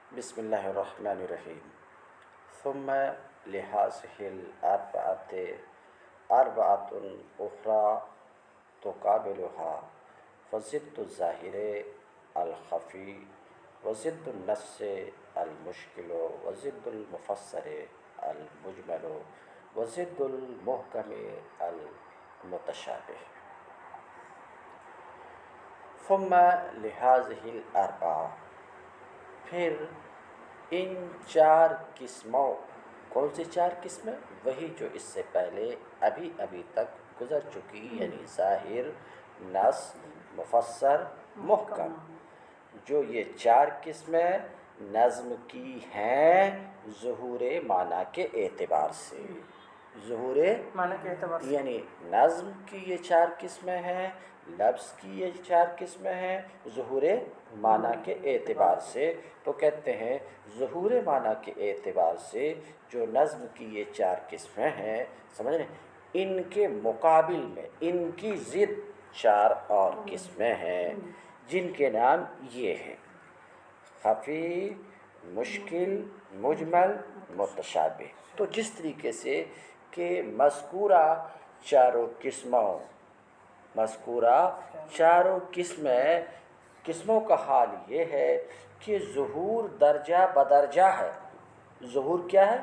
بسم الله الرحمن الرحيم. ثم لهذه الأربعة أربعة أخرى تقابلها، فضد الظاهر الخفي، وضد النص المشكل، وضد المفسر المجمل، وضد المحكم المتشابه. ثم لهذه الأربعة، پھر ان چار قسموں، کون سی چار قسمیں؟ وہی جو اس سے پہلے ابھی تک گزر چکی، یعنی ظاہر، نص، مفسر، محکم. جو یہ چار قسمیں نظم کی ہیں ظہور معنی کے اعتبار سے. ظہور معنی کے اعتبار سے یعنی نظم کی یہ چار قسمیں ہیں، لفظ کی یہ چار قسمیں ہیں، ظہور معنی کے اعتبار سے. تو کہتے ہیں ظہور معنی کے اعتبار سے جو نظم کی یہ چار قسمیں ہیں، سمجھ رہے ہیں، ان کے مقابل میں ان کی ضد چار اور قسمیں ہیں جن کے نام یہ ہیں: خفی، مشکل، مجمل، متشابہ. تو جس طریقے سے کہ مذکورہ چاروں قسموں کا حال یہ ہے کہ ظہور درجہ بدرجہ ہے. ظہور کیا ہے؟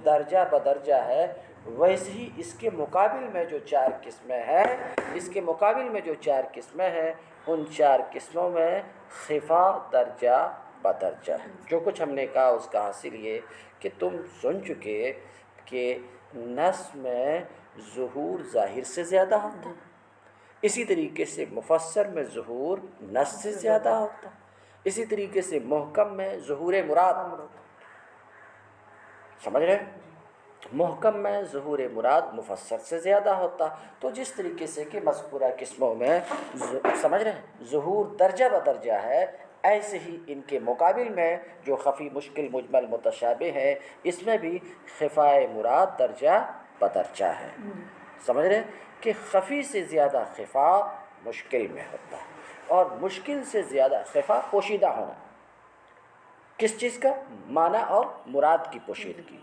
درجہ بدرجہ ہے. ویسے ہی اس کے مقابل میں جو چار قسمیں ہیں، ان چار قسموں میں خفا درجہ بدرجہ ہے. جو کچھ ہم نے کہا اس کا حاصل یہ کہ تم سن چکے کہ نص میں ظہور ظاہر سے زیادہ ہوتا ہے، اسی طریقے سے مفسر میں ظہور نص سے زیادہ ہوتا ہے، اسی طریقے سے محکم میں ظہور مراد، سمجھ رہے ہیں، محکم میں ظہور مراد مفسر سے زیادہ ہوتا. تو جس طریقے سے کہ مذکورہ قسموں میں سمجھ رہے ہیں ظہور درجہ بدرجہ ہے، ایسے ہی ان کے مقابل میں جو خفی، مشکل، مجمل، متشابہ ہے، اس میں بھی خفائے مراد درجہ بدرجہ ہے. سمجھ رہے ہیں کہ خفی سے زیادہ خفا مشکل میں ہوتا ہے، اور مشکل سے زیادہ خفا پوشیدہ ہونا. کس چیز کا؟ معنی اور مراد کی پوشیدگی.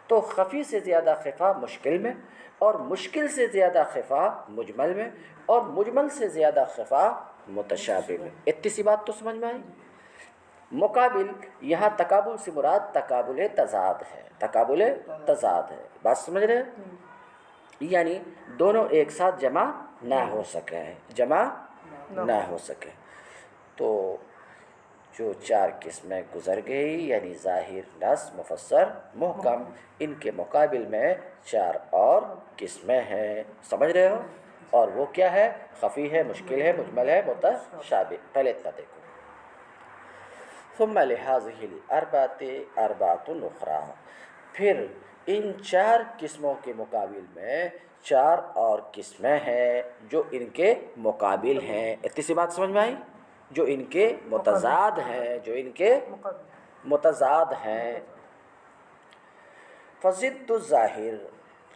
تو خفی سے زیادہ خفا مشکل میں، اور مشکل سے زیادہ خفا مجمل میں، اور مجمل سے زیادہ خفا متشابہ میں. اتنی سی بات تو سمجھ میں آئی. مقابل، یہاں تقابل سے مراد تقابل تضاد ہے. تقابل تضاد ہے، بات سمجھ رہے ہیں؟ یعنی دونوں ایک ساتھ جمع نہ ہو سکے. تو جو چار قسمیں گزر گئی، یعنی ظاہر، نص، مفسر، محکم، ان کے مقابل میں چار اور قسمیں ہیں. سمجھ رہے ہو؟ اور وہ کیا ہے؟ خفی ہے، مشکل ہے، مجمل ہے، متشابہ. پہلے اتنا دیکھو. ثم لهذه الاربعة اربعة اخرى، پھر ان چار قسموں کے مقابل میں چار اور قسمیں ہیں جو ان کے مقابل ہیں. اتنی سی بات سمجھ میں آئی؟ جو ان کے متضاد ہیں. فضد الظاہر،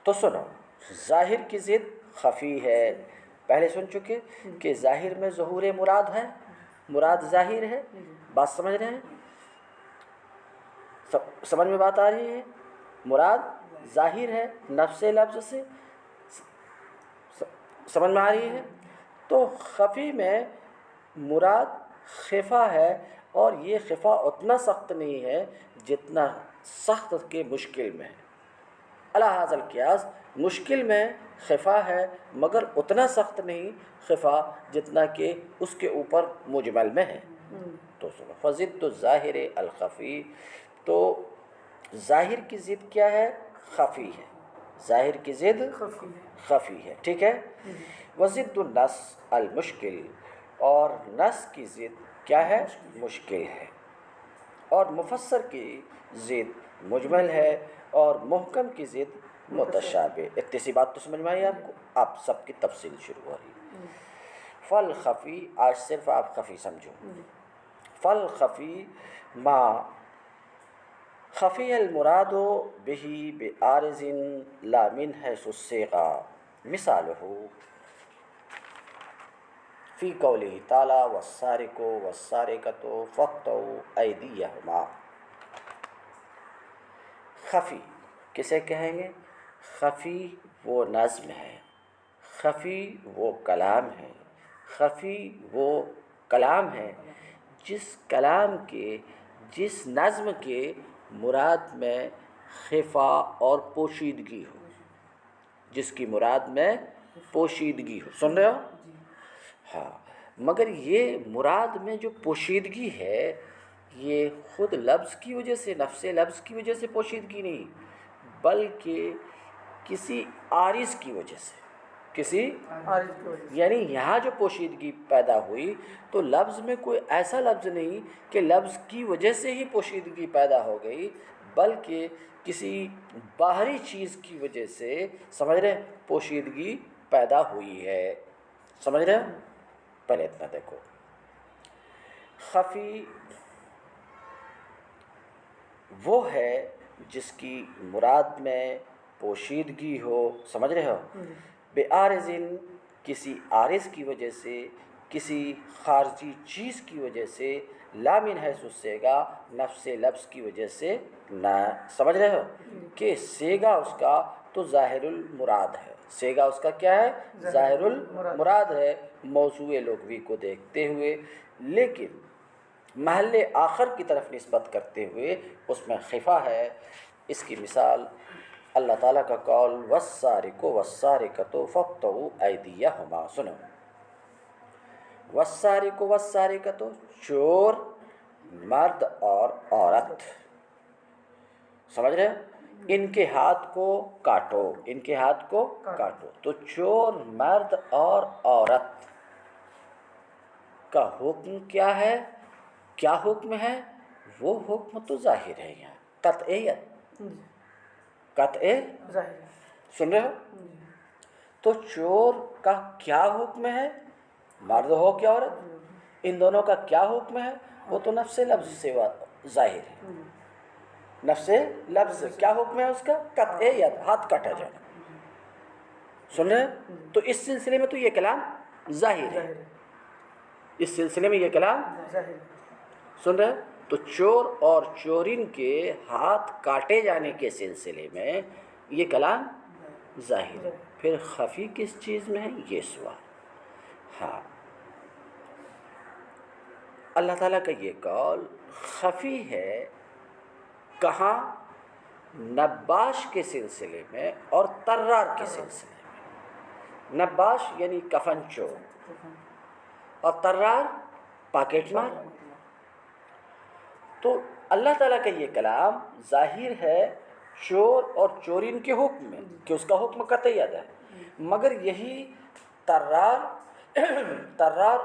تو سنو، ظاہر کی ضد خفی ہے. پہلے سن چکے کہ ظاہر میں ظہور مراد ہے، مراد ظاہر ہے. بات سمجھ رہے ہیں؟ سمجھ میں بات آ رہی ہے؟ مراد ظاہر ہے نفس لفظ سے، سمجھ میں آ رہی ہے. تو خفی میں مراد خفا ہے، اور یہ خفا اتنا سخت نہیں ہے جتنا سخت کے مشکل میں ہے. علی ھذا القیاس، مشکل میں خفا ہے مگر اتنا سخت نہیں خفا جتنا کہ اس کے اوپر مجمل میں ہے. تو سنو، فضد الظاہر الخفی، تو ظاہر کی ضد کیا ہے؟ خفی ہے. ظاہر کی ضد خفی ہے، ٹھیک ہے. وضد النص المشکل، اور نص کی ضد کیا ہے؟ مشکل ہے. اور مفسر کی ضد مجمل ہے، اور محکم کی ضد متشابہ. اتنی سی بات تو سمجھ میں آئی آپ کو؟ اب سب کی تفصیل شروع ہو رہی ہے. فل خفی، آج صرف آپ خفی سمجھو. فل خفی ما خفی المراد به بعارض لا من حیث الصیغہ مثالہ. فی قوله تعالی والسارق والسارقۃ فاقطعوا ایدیہما۔ خفی کسے کہیں گے؟ خفی وہ نظم ہے، خفی وہ کلام ہے، خفی وہ کلام ہے جس کلام کے، جس نظم کے مراد میں خفا اور پوشیدگی ہو، جس کی مراد میں پوشیدگی ہو۔ سن رہے ہو؟ ہاں، مگر یہ مراد میں جو پوشیدگی ہے یہ خود لفظ کی وجہ سے، نفس لفظ کی وجہ سے پوشیدگی نہیں، بلکہ کسی عارض کی وجہ سے، کسی یعنی یہاں جو پوشیدگی پیدا ہوئی تو لفظ میں کوئی ایسا لفظ نہیں کہ لفظ کی وجہ سے ہی پوشیدگی پیدا ہو گئی، بلکہ کسی باہری چیز کی وجہ سے، سمجھ رہے ہیں، پوشیدگی پیدا ہوئی ہے۔ سمجھ رہے ہیں؟ پہلے اتنا دیکھو، خفی وہ ہے جس کی مراد میں پوشیدگی ہو، سمجھ رہے ہو، بے عارضٍ کسی عارض کی وجہ سے، کسی خارجی چیز کی وجہ سے، لا من حیث الصیغہ نفس لفظ کی وجہ سے نہ، سمجھ رہے ہو کہ صیغہ اس کا تو ظاہر المراد ہے، صیغہ اس کا کیا ہے؟ ظاہر المراد ہے موضوع لغوی کو دیکھتے ہوئے، لیکن محل آخر کی طرف نسبت کرتے ہوئے اس میں خفا ہے۔ اس کی مثال اللہ تعالیٰ کا قول والسارق والسارقۃ فاقطعوا ایدیہما، سنو، والسارق والسارقۃ چور مرد اور عورت، سمجھ رہے ہیں، ان کے ہاتھ کو کاٹو، ان کے ہاتھ کو کاٹو۔ تو چور مرد اور عورت کا حکم کیا ہے؟ کیا حکم ہے؟ وہ حکم تو ظاہر ہے یہاں، قطعیت، قطع ظاہر، سن رہے ہو؟ تو چور کا کیا حکم ہے؟ مرد ہو کہ عورت، ان دونوں کا کیا حکم ہے؟ وہ تو نفس لفظ سے ظاہر ہے، نفس لفظ کیا حکم ہے اس کا؟ قطعیت، ہاتھ کاٹا جانا، سن رہے ہیں؟ تو اس سلسلے میں تو یہ کلام ظاہر ہے، اس سلسلے میں یہ کلام سن رہے ہیں؟ تو چور اور چورین کے ہاتھ کاٹے جانے کے سلسلے میں یہ کلام ظاہر ہے۔ پھر خفی کس چیز میں ہے؟ یہ سوال۔ ہاں، اللہ تعالیٰ کا یہ قول خفی ہے کہاں؟ نباش کے سلسلے میں اور طرار کے سلسلے میں۔ نباش یعنی کفن چور اور طرار پاکٹ مار۔ تو اللہ تعالیٰ کا یہ کلام ظاہر ہے چور اور چورین کے حکم میں کہ اس کا حکم قطعیت ہے، مگر یہی طرار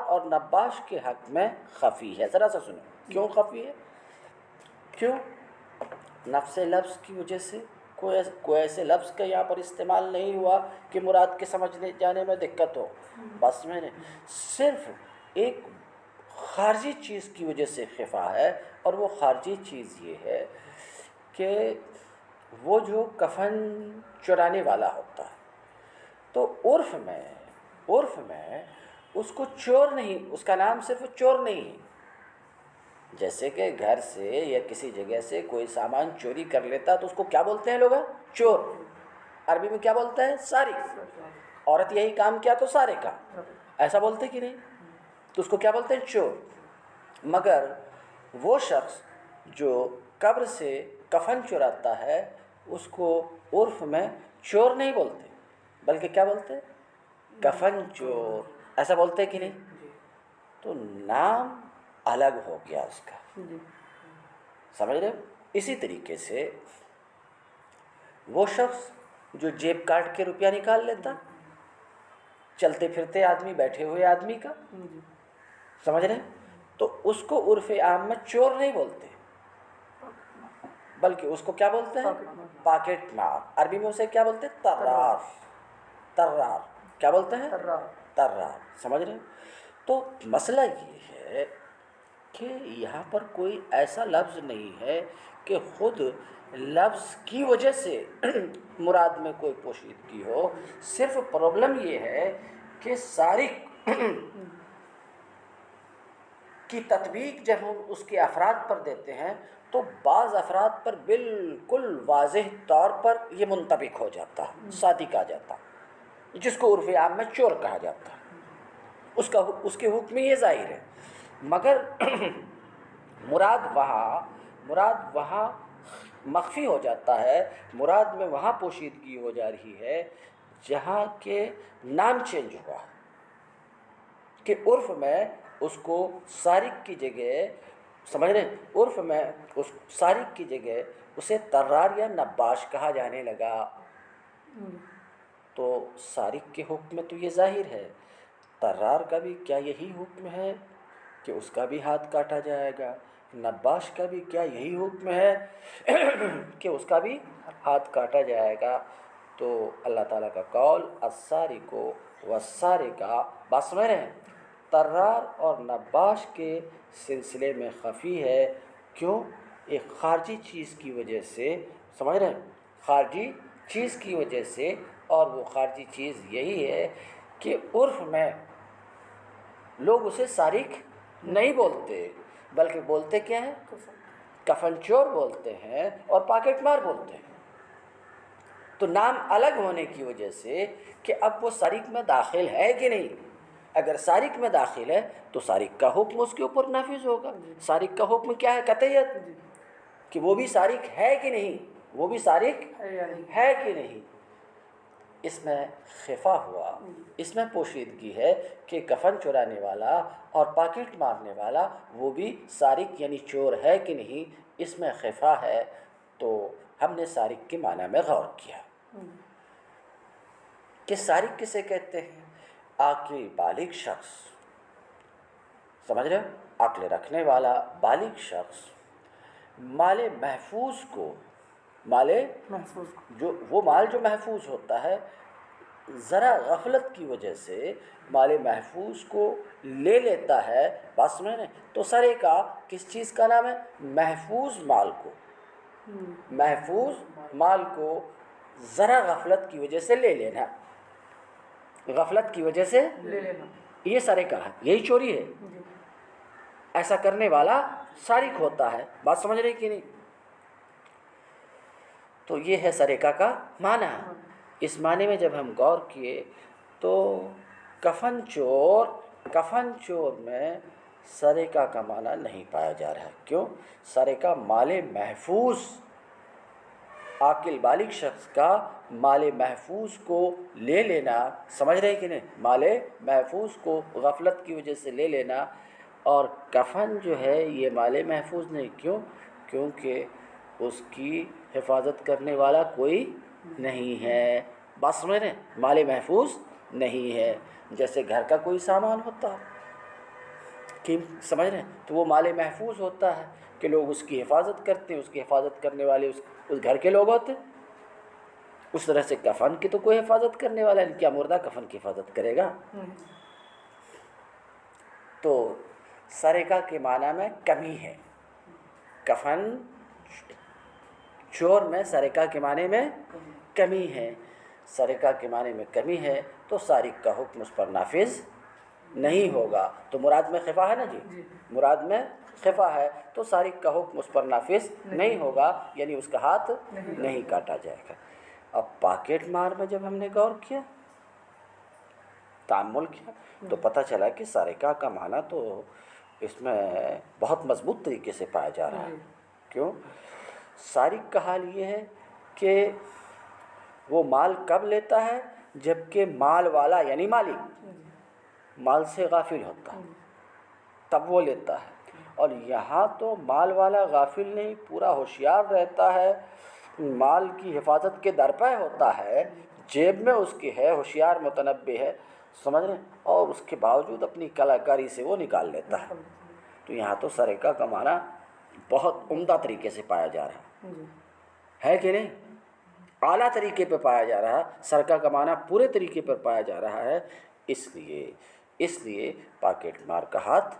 اور نباش کے حق میں خفی ہے۔ ذرا سا سنو کیوں خفی ہے؟ کیوں؟ نفس لفظ کی وجہ سے کوئی ایسے لفظ کا یہاں پر استعمال نہیں ہوا کہ مراد کے سمجھنے جانے میں دقت ہو، بس میں نے صرف ایک خارجی چیز کی وجہ سے خفا ہے، اور وہ خارجی چیز یہ ہے کہ وہ جو کفن چرانے والا ہوتا ہے تو عرف میں اس کو چور نہیں، اس کا نام صرف چور نہیں ہے۔ جیسے کہ گھر سے یا کسی جگہ سے کوئی سامان چوری کر لیتا تو اس کو کیا بولتے ہیں لوگ؟ چور۔ عربی میں کیا بولتا ہے؟ سارق۔ عورت یہی کام کیا تو سارقہ، ایسا بولتے کہ نہیں؟ تو اس کو کیا بولتے ہیں؟ چور۔ مگر وہ شخص جو قبر سے کفن چراتا ہے اس کو عرف میں چور نہیں بولتے، بلکہ کیا بولتے ہیں؟ کفن چور، ایسا بولتے کہ نہیں؟ تو نام الگ ہو گیا اس کا، سمجھ رہے ہو؟ اسی طریقے سے وہ شخص جو جیب کاٹ کے روپیہ نکال لیتا، چلتے پھرتے آدمی، بیٹھے ہوئے آدمی کا، سمجھ رہے ہیں؟ تو اس کو عرف عام میں چور نہیں بولتے، بلکہ اس کو کیا بولتے ہیں؟ پاکٹ مار۔ عربی میں اسے کیا بولتے ہیں؟ طرار۔ طرار کیا بولتے ہیں؟ طرار، سمجھ رہے ہیں؟ تو مسئلہ یہ ہے کہ یہاں پر کوئی ایسا لفظ نہیں ہے کہ خود لفظ کی وجہ سے مراد میں کوئی پوشیدگی ہو، صرف پرابلم یہ ہے کہ سارق کی تطبیق جب ہم اس کے افراد پر دیتے ہیں تو بعض افراد پر بالکل واضح طور پر یہ منطبق ہو جاتا ہے، صادق آ جاتا ہے، جس کو عرف عام میں چور کہا جاتا ہے، اس کے حکم میں یہ ظاہر ہے، مگر مراد وہاں مخفی ہو جاتا ہے، مراد میں وہاں پوشیدگی ہو جا رہی ہے جہاں کے نام چینج ہوا ہے، کہ عرف میں اس کو سارق کی جگہ، سمجھ رہے ہیں، عرف میں اس سارق کی جگہ اسے طرار یا نباش کہا جانے لگا، تو سارق کے حکم میں تو یہ ظاہر ہے، طرار کا بھی کیا یہی حکم ہے کہ اس کا بھی ہاتھ کاٹا جائے گا؟ نباش کا بھی کیا یہی حکم ہے کہ اس کا بھی ہاتھ کاٹا جائے گا؟ تو اللہ تعالیٰ کا قول السارق والسارقہ، بات سمجھ رہے ہیں، طرار اور نباش کے سلسلے میں خفی ہے، کیوں؟ ایک خارجی چیز کی وجہ سے، سمجھ رہے ہیں، خارجی چیز کی وجہ سے، اور وہ خارجی چیز یہی ہے کہ عرف میں لوگ اسے سارق نہیں بولتے، بلکہ بولتے کیا ہیں؟ کفن چور بولتے ہیں اور پاکٹ مار بولتے ہیں۔ تو نام الگ ہونے کی وجہ سے کہ اب وہ سارق میں داخل ہے کہ نہیں، اگر سارق میں داخل ہے تو سارق کا حکم اس کے اوپر نافذ ہوگا۔ سارق کا حکم کیا ہے؟ قطعیت، کہ وہ بھی سارق ہے کہ نہیں، وہ بھی سارق ہے کہ نہیں۔ اس میں خفا ہوا، اس میں پوشیدگی ہے کہ کفن چرانے والا اور پاکٹ مارنے والا وہ بھی سارق یعنی چور ہے کہ نہیں، اس میں خفا ہے۔ تو ہم نے سارق کے معنی میں غور کیا کہ سارق کسے کہتے ہیں؟ عاقل بالغ شخص، سمجھ رہے ہو، عقل رکھنے والا بالغ شخص مال محفوظ کو، وہ مال جو محفوظ ہوتا ہے، ذرا غفلت کی وجہ سے مال محفوظ کو لے لیتا ہے، بات سمجھ رہے ہیں، تو سرقہ کس چیز کا نام ہے؟ محفوظ مال کو، محفوظ مال کو ذرا غفلت کی وجہ سے لے لینا، غفلت کی وجہ سے لے لینا، یہ سرقہ ہے، یہی چوری ہے۔ ایسا کرنے والا سارق ہوتا ہے، بات سمجھ رہے کہ نہیں؟ تو یہ ہے سرقہ کا معنی۔ اس معنی میں جب ہم غور کیے تو کفن چور میں سرقہ کا معنی نہیں پایا جا رہا ہے۔ کیوں؟ سرقہ مال محفوظ، عاقل بالغ شخص کا مال محفوظ کو لے لینا، سمجھ رہے کہ نہیں، مال محفوظ کو غفلت کی وجہ سے لے لینا، اور کفن جو ہے یہ مال محفوظ نہیں، کیوں؟ کیونکہ اس کی حفاظت کرنے والا کوئی نہیں ہے، بات سمجھ رہے ہیں، مال محفوظ نہیں ہے، جیسے گھر کا کوئی سامان ہوتا ہے کہ سمجھ رہے ہیں، تو وہ مال محفوظ ہوتا ہے کہ لوگ اس کی حفاظت کرتے ہیں، اس کی حفاظت کرنے والے اس گھر کے لوگ ہوتے ہیں۔ اس طرح سے کفن کی تو کوئی حفاظت کرنے والا نہیں، کیا مردہ کفن کی حفاظت کرے گا؟ تو سرقہ کے معنی میں کمی ہے، کفن چور میں سرقہ کے معنی میں کمی ہے، سرقہ کے معنی میں کمی ہے تو سارق کا حکم اس پر نافذ نہیں ہوگا۔ تو مراد میں خفا ہے نا جی، مراد میں خفا ہے تو سارق کا حکم اس پر نافذ نہیں ہوگا، یعنی اس کا ہاتھ نہیں کاٹا جائے گا۔ اب پاکٹ مار میں جب ہم نے غور کیا، تأمل کیا، تو پتہ چلا کہ سرقہ کا معنی تو اس میں بہت مضبوط طریقے سے پایا جا رہا ہے۔ کیوں؟ سارق کا حال یہ ہے کہ وہ مال کب لیتا ہے؟ جب کہ مال والا یعنی مالک مال سے غافل ہوتا ہے، تب وہ لیتا ہے، اور یہاں تو مال والا غافل نہیں، پورا ہوشیار رہتا ہے، مال کی حفاظت کے درپے ہوتا ہے، جیب میں اس کے ہے، ہوشیار متنبہ ہے، سمجھ رہے ہیں، اور اس کے باوجود اپنی کلاکاری سے وہ نکال لیتا ہے۔ تو یہاں تو سرقہ کا معنی بہت عمدہ طریقے سے پایا جا رہا ہے کہ نہیں، اعلیٰ طریقے پہ پایا جا رہا ہے، سرقہ کا معنی پورے طریقے پر پایا جا رہا ہے۔ اس لیے پاکٹ مار کا ہاتھ،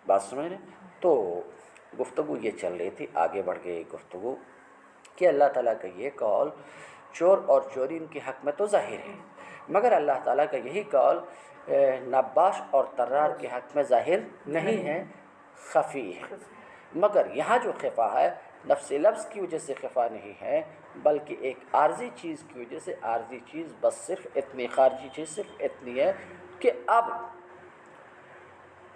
بات سمجھ رہے ہیں۔ تو گفتگو یہ چل رہی تھی، آگے بڑھ گئی گفتگو کہ اللہ تعالیٰ کا یہ قول چور اور چوری ان کے حق میں تو ظاہر ہے، مگر اللہ تعالیٰ کا یہی قول نباش اور طرار کے حق میں ظاہر نہیں ہے، خفی ہے۔ مگر یہاں جو خفا ہے نفس لفظ کی وجہ سے خفا نہیں ہے، بلکہ ایک عارضی چیز کی وجہ سے۔ عارضی چیز بس صرف اتنی، خارجی چیز صرف اتنی ہے کہ اب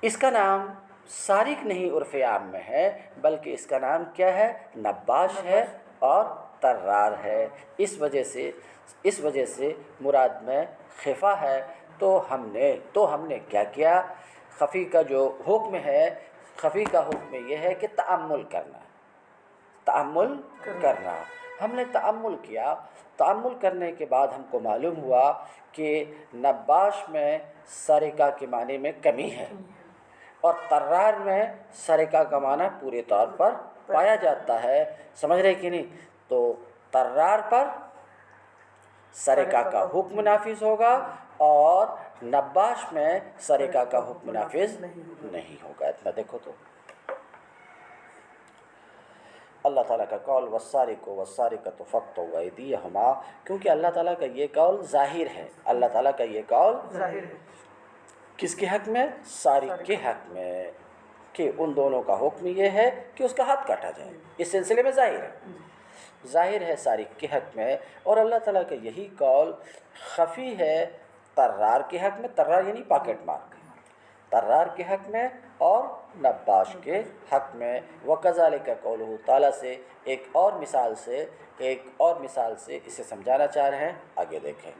اس کا نام سارق نہیں عرف عام میں ہے، بلکہ اس کا نام کیا ہے؟ نباش ہے اور طرار ہے۔ اس وجہ سے مراد میں خفا ہے۔ تو ہم نے کیا کیا؟ خفی کا جو حکم ہے، خفی کا حکم یہ ہے کہ تأمل کرنا، تأمل کرنا۔ ہم نے تأمل کیا، تأمل کرنے کے بعد ہم کو معلوم ہوا کہ نباش میں سرقہ کے معنی میں کمی ہے، اور طرار میں سرقہ کا معنی پورے طور پر پایا جاتا ہے۔ سمجھ رہے کہ نہیں؟ تو طرار پر سرقہ کا حکم نافذ ہوگا اور نباش میں سرقہ کا حکم نافذ نہیں ہوگا۔ اتنا دیکھو تو اللہ تعالیٰ کا قول والسارق والسارقۃ فاقطعوا ایدیہما، کیونکہ اللہ تعالیٰ کا یہ قول ظاہر ہے۔ اللہ تعالیٰ کا یہ قول ظاہر ہے کس کے حق میں؟ سارق کے حق میں، کہ ان دونوں کا حکم یہ ہے کہ اس کا ہاتھ کاٹا جائے۔ اس سلسلے میں ظاہر ہے سارق کے حق میں۔ اور اللہ تعالیٰ کا یہی قول خفی ہے طرار کے حق میں، طرار یعنی پاکٹ مار، طرار کے حق میں اور نباش کے حق میں۔ وَكَذَلِكَ قَوْلُهُ تعالیٰ سے ایک اور مثال سے اسے سمجھانا چاہ رہے ہیں، آگے دیکھیں۔